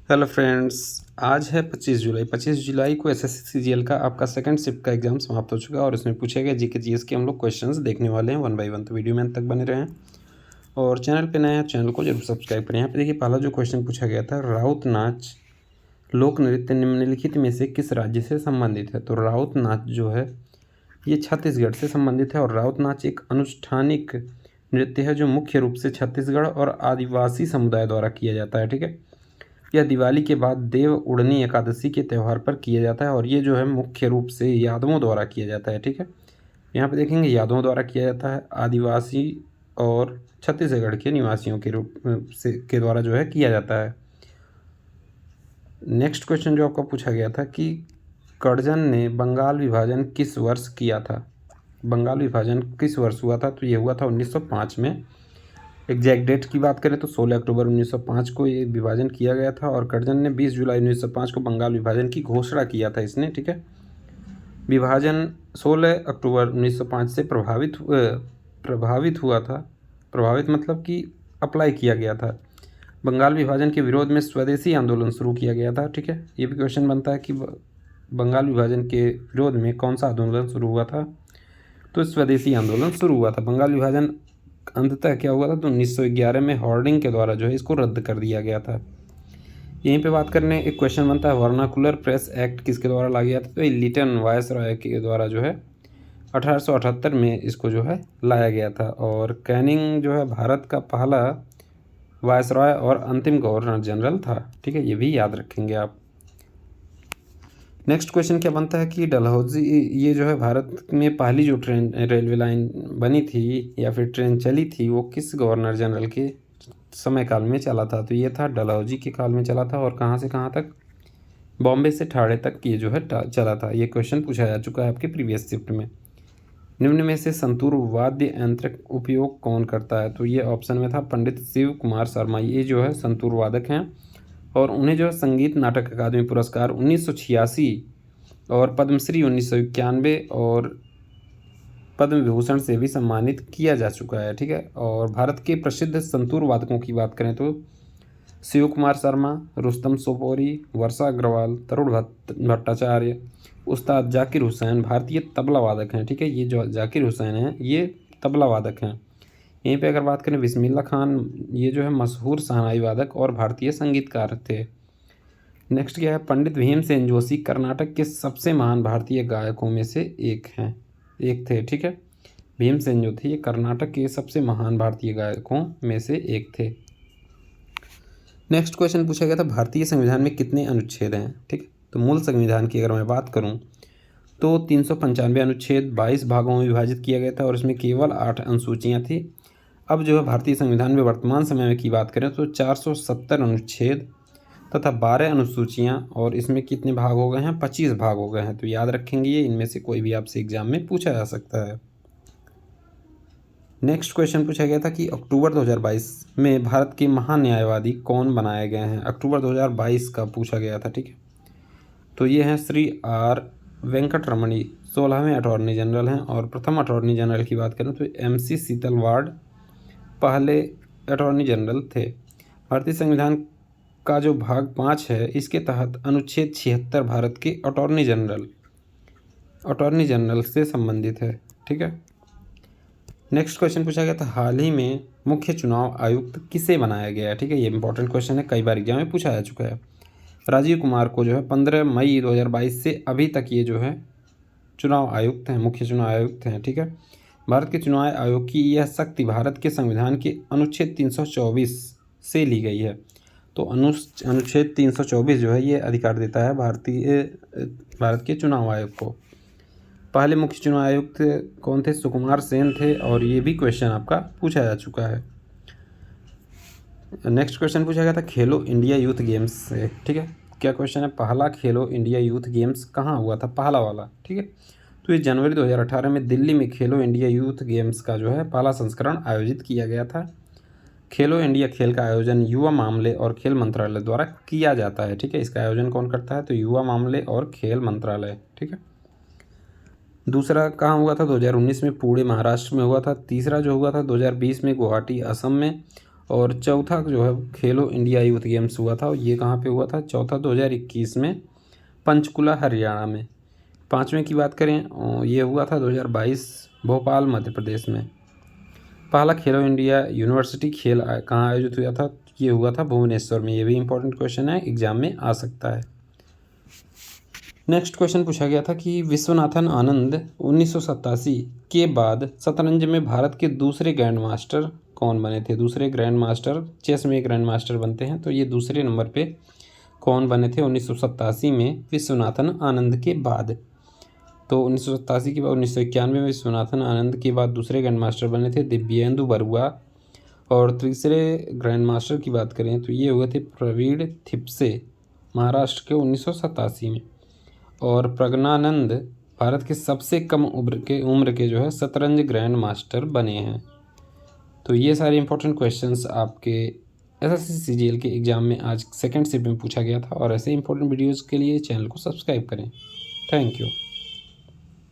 Hello friends. आज है 25 जुलाई। 25 जुलाई को एसएससी सीजीएल का आपका सेकंड शिफ्ट का एग्ज़ाम समाप्त हो चुका है और इसमें पूछे गए जीके जीएस के हम लोग क्वेश्चंस देखने वाले हैं वन बाय वन। तो वीडियो में अंत तक बने रहें और चैनल पे नए हैं चैनल को जरूर सब्सक्राइब करें। यहाँ पे देखिए पहला जो क्वेश्चन पूछा गया था, राउत नाच लोक नृत्य निम्नलिखित में से किस राज्य से संबंधित है। तो राउत नाच जो है ये छत्तीसगढ़ से संबंधित है और राउत नाच एक अनुष्ठानिक नृत्य है जो मुख्य रूप से छत्तीसगढ़ और आदिवासी समुदाय द्वारा किया जाता है। ठीक है, यह दिवाली के बाद देव उड़नी एकादशी के त्यौहार पर किया जाता है और ये जो है मुख्य रूप से यादवों द्वारा किया जाता है। ठीक है, यहाँ पे देखेंगे यादवों द्वारा किया जाता है, आदिवासी और छत्तीसगढ़ के निवासियों के रूप से के द्वारा जो है किया जाता है। नेक्स्ट क्वेश्चन जो आपका पूछा गया था कि कर्जन ने बंगाल विभाजन किस वर्ष किया था। बंगाल विभाजन किस वर्ष हुआ था, तो ये हुआ था 1905 में। एग्जैक्ट डेट की बात करें तो 16 अक्टूबर 1905 को ये विभाजन किया गया था और कर्जन ने 20 जुलाई 1905 को बंगाल विभाजन की घोषणा किया था इसने। ठीक है, विभाजन 16 अक्टूबर 1905 से प्रभावित हुआ था। प्रभावित मतलब कि अप्लाई किया गया था। बंगाल विभाजन के विरोध में स्वदेशी आंदोलन शुरू किया गया था। ठीक है, ये भी क्वेश्चन बनता है कि बंगाल विभाजन के विरोध में कौन सा आंदोलन शुरू हुआ था, तो स्वदेशी आंदोलन शुरू हुआ था। बंगाल विभाजन अंततः क्या हुआ था, तो 1911 में हॉर्डिंग के द्वारा जो है इसको रद्द कर दिया गया था। यहीं पे बात करने एक क्वेश्चन बनता है, वर्नाकुलर प्रेस एक्ट किसके द्वारा लाया गया था। तो लिटन वायसरॉय के द्वारा जो है 1878 में इसको जो है लाया गया था और कैनिंग जो है भारत का पहला वायसरॉय और अंतिम गवर्नर जनरल था। ठीक है, ये भी याद रखेंगे आप। नेक्स्ट क्वेश्चन क्या बनता है कि डलहौजी ये जो है भारत में पहली जो ट्रेन रेलवे लाइन बनी थी या फिर ट्रेन चली थी वो किस गवर्नर जनरल के समय काल में चला था। तो ये था डलहौजी के काल में चला था और कहाँ से कहाँ तक, बॉम्बे से ठाणे तक ये जो है चला था। ये क्वेश्चन पूछा जा चुका है आपके प्रीवियस शिफ्ट में। निम्न में से संतूर वाद्य यंत्र उपयोग कौन करता है। तो ये ऑप्शन में था पंडित शिव कुमार शर्मा। ये जो है संतूर वादक हैं और उन्हें जो है संगीत नाटक अकादमी पुरस्कार 1986 और पद्मश्री 1991 और पद्म विभूषण से भी सम्मानित किया जा चुका है। ठीक है, और भारत के प्रसिद्ध संतूर वादकों की बात करें तो शिव कुमार शर्मा, रुस्तम सोपोरी, वर्षा अग्रवाल, तरुण भट्टाचार्य, उस्ताद जाकिर हुसैन भारतीय तबला वादक हैं। ठीक है, ये जो जाकिर हुसैन हैं ये तबला वादक हैं। यहीं पे अगर बात करें बिस्मिल्ला खान, ये जो है मशहूर शहनाई वादक और भारतीय संगीतकार थे। नेक्स्ट क्या है, पंडित भीमसेन जोशी कर्नाटक के सबसे महान भारतीय गायकों में से एक थे। ठीक है, भीमसेन जो थे ये कर्नाटक के सबसे महान भारतीय गायकों में से एक थे। नेक्स्ट क्वेश्चन पूछा गया था भारतीय संविधान में कितने अनुच्छेद हैं। ठीक है, तो मूल संविधान की अगर मैं बात करूं तो 395 अनुच्छेद 22 भागों में विभाजित किया गया था और इसमें केवल 8 अनुसूचियां थी। अब जो है भारतीय संविधान में वर्तमान समय में की बात करें तो 470 अनुच्छेद तथा 12 अनुसूचियां और इसमें कितने भाग हो गए हैं, 25 भाग हो गए हैं। तो याद रखेंगे ये, इनमें से कोई भी आपसे एग्जाम में पूछा जा सकता है। नेक्स्ट क्वेश्चन पूछा गया था कि अक्टूबर 2022 में भारत के महान्यायवादी कौन बनाए गए हैं। अक्टूबर 2022 का पूछा गया था। ठीक है, तो ये हैं श्री आर वेंकटरमणी, 16वें अटॉर्नी जनरल हैं और प्रथम अटॉर्नी जनरल की बात करें तो MC सीतलवाड़ पहले अटॉर्नी जनरल थे। भारतीय संविधान का जो भाग 5 है इसके तहत अनुच्छेद 76 भारत के अटॉर्नी जनरल से संबंधित है। ठीक है, नेक्स्ट क्वेश्चन पूछा गया था हाल ही में मुख्य चुनाव आयुक्त किसे बनाया गया है। ठीक है, ये इंपॉर्टेंट क्वेश्चन है, कई बार एग्जाम में पूछा जा चुका है। राजीव कुमार को जो है 15 मई 2022 से अभी तक ये जो है चुनाव आयुक्त हैं, मुख्य चुनाव आयुक्त हैं। ठीक है, भारत के चुनाव आयोग की यह शक्ति भारत के संविधान के अनुच्छेद 324 से ली गई है। तो अनुच्छेद 324 जो है ये अधिकार देता है भारत के चुनाव आयोग को। पहले मुख्य चुनाव आयुक्त कौन थे, सुकुमार सेन थे और ये भी क्वेश्चन आपका पूछा जा चुका है। नेक्स्ट क्वेश्चन पूछा गया था खेलो इंडिया यूथ गेम्स से। ठीक है, क्या क्वेश्चन है, पहला खेलो इंडिया यूथ गेम्स कहाँ हुआ था, पहला वाला। ठीक है, तो ये जनवरी 2018 में दिल्ली में खेलो इंडिया यूथ गेम्स का जो है पहला संस्करण आयोजित किया गया था। खेलो इंडिया खेल का आयोजन युवा मामले और खेल मंत्रालय द्वारा किया जाता है। ठीक है, इसका आयोजन कौन करता है, तो युवा मामले और खेल मंत्रालय। ठीक है, दूसरा कहाँ हुआ था, 2019 में पुणे महाराष्ट्र में हुआ था। तीसरा जो हुआ था 2020 में गुवाहाटी असम में और चौथा जो है खेलो इंडिया यूथ गेम्स हुआ था, ये कहाँ पे हुआ था? चौथा 2021 में पंचकुला हरियाणा में। पाँचवें की बात करें ये हुआ था 2022 भोपाल मध्य प्रदेश में। पहला खेलो इंडिया यूनिवर्सिटी खेल कहाँ आयोजित हुआ था? ये हुआ था भुवनेश्वर में। ये भी इंपॉर्टेंट क्वेश्चन है, एग्जाम में आ सकता है। नेक्स्ट क्वेश्चन पूछा गया था कि विश्वनाथन आनंद 1987 के बाद शतरंज में भारत के दूसरे ग्रैंड मास्टर कौन बने थे? दूसरे ग्रैंड मास्टर, चेस में ग्रैंड मास्टर बनते हैं, तो ये दूसरे नंबर पे कौन बने थे 1987 में विश्वनाथन आनंद के बाद? तो 1987 के बाद 1991 में विश्वनाथन आनंद के बाद दूसरे ग्रैंड मास्टर बने थे दिव्येंदु बरुआ। और तीसरे ग्रैंड मास्टर की बात करें तो ये हुए थे प्रवीण थिप्से, महाराष्ट्र के 1987 में। और प्रज्ञानंद भारत के सबसे कम उम्र के जो है शतरंज ग्रैंड मास्टर बने हैं। तो ये सारे इंपॉर्टेंट क्वेश्चंस आपके एसएससी सीजीएल के एग्ज़ाम में आज सेकंड शिफ्ट में पूछा गया था। और ऐसे इंपॉर्टेंट वीडियोज़ के लिए चैनल को सब्सक्राइब करें। Thank you.